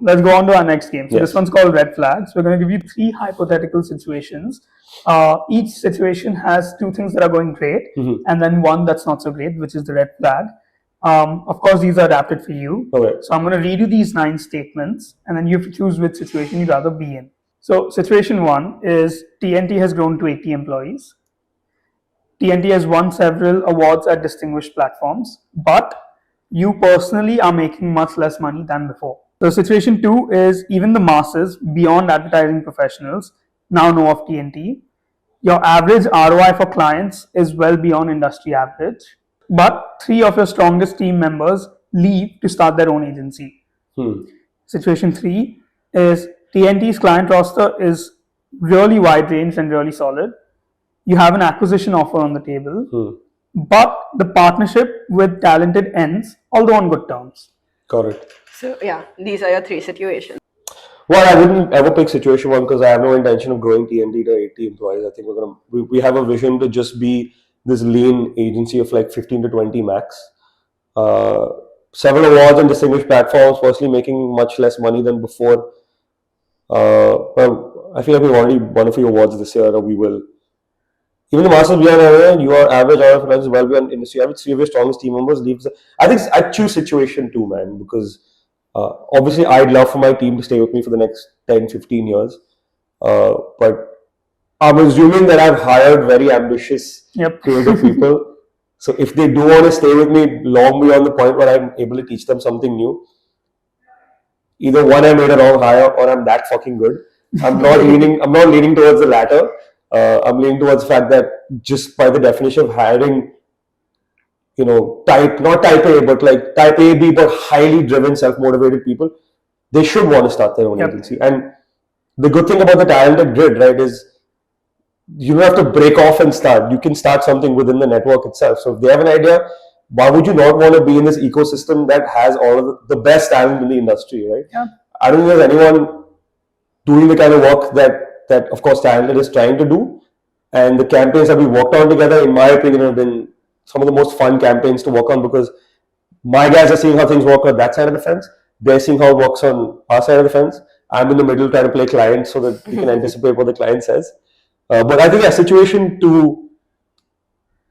Let's go on to our next game. So Yes. this one's called Red Flags. We're going to give you 3 hypothetical situations. Each situation has 2 things that are going great, and then 1 that's not so great, which is the red flag. Of course, these are adapted for you. Okay. So I'm going to read you these 9 statements, and then you have to choose which situation you'd rather be in. So situation 1 is TNT has grown to 80 employees. TNT has won several awards at distinguished platforms, but you personally are making much less money than before. So situation 2 is even the masses beyond advertising professionals now know of TNT. Your average ROI for clients is well beyond industry average, but 3 of your strongest team members leave to start their own agency. Situation 3 is TNT's client roster is really wide range and really solid. You have an acquisition offer on the table, but the partnership with Talented ends, although on good terms. Correct. So yeah, these are your 3 situations. Well, I wouldn't ever pick situation 1 because I have no intention of growing TNT to 80 employees. I think we have a vision to just be this lean agency of like 15 to 20 max. Several awards on distinguished platforms, personally making much less money than before. Well, I feel like we've already won a few awards this year, or we will. Even the masters beyond area, your average ROI for is well beyond industry average. 3 of your strongest team members leaves. I think I'd choose situation 2, man, because obviously I'd love for my team to stay with me for the next 10, 15 years. But I'm assuming that I've hired very ambitious, creative people. So if they do want to stay with me long beyond the point where I'm able to teach them something new, either 1, I made a wrong hire, or I'm that fucking good. I'm not leaning towards the latter. I'm leaning towards the fact that just by the definition of hiring, not type A, but like type A, B, but highly driven, self-motivated people, they should want to start their own agency. And the good thing about the Talented grid, right, is you don't have to break off and start. You can start something within the network itself. So if they have an idea, why would you not want to be in this ecosystem that has all of the best talent in the industry, right? Yeah. I don't think there's anyone doing the kind of work that of course Talented is trying to do, and the campaigns that we worked on together, in my opinion, have been some of the most fun campaigns to work on, because my guys are seeing how things work on that side of the fence, they're seeing how it works on our side of the fence. I'm in the middle trying to play client so that we can anticipate what the client says. But I think situation 2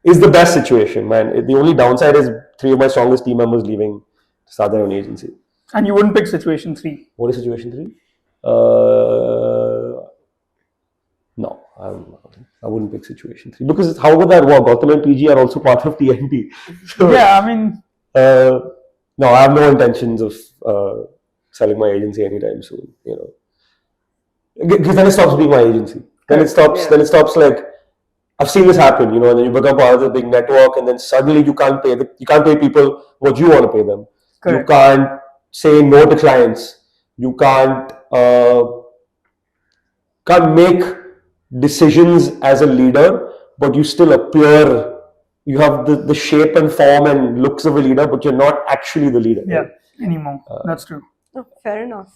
is the best situation, man. The only downside is 3 of my strongest team members leaving to start their own agency. And you wouldn't pick situation 3? What is situation 3? No, I wouldn't pick situation 3, because how would that work? Gautam and PG are also part of TNT. So, yeah, I mean... no, I have no intentions of selling my agency anytime soon, because then it stops being my agency. Then it stops like, I've seen this happen, and then you become part of the big network, and then suddenly you can't pay people what you want to pay them. Correct. You can't say no to clients. You can't make decisions as a leader, but you still appear, you have the shape and form and looks of a leader, but you're not actually the leader. Yeah, anymore. That's true. Oh, fair enough.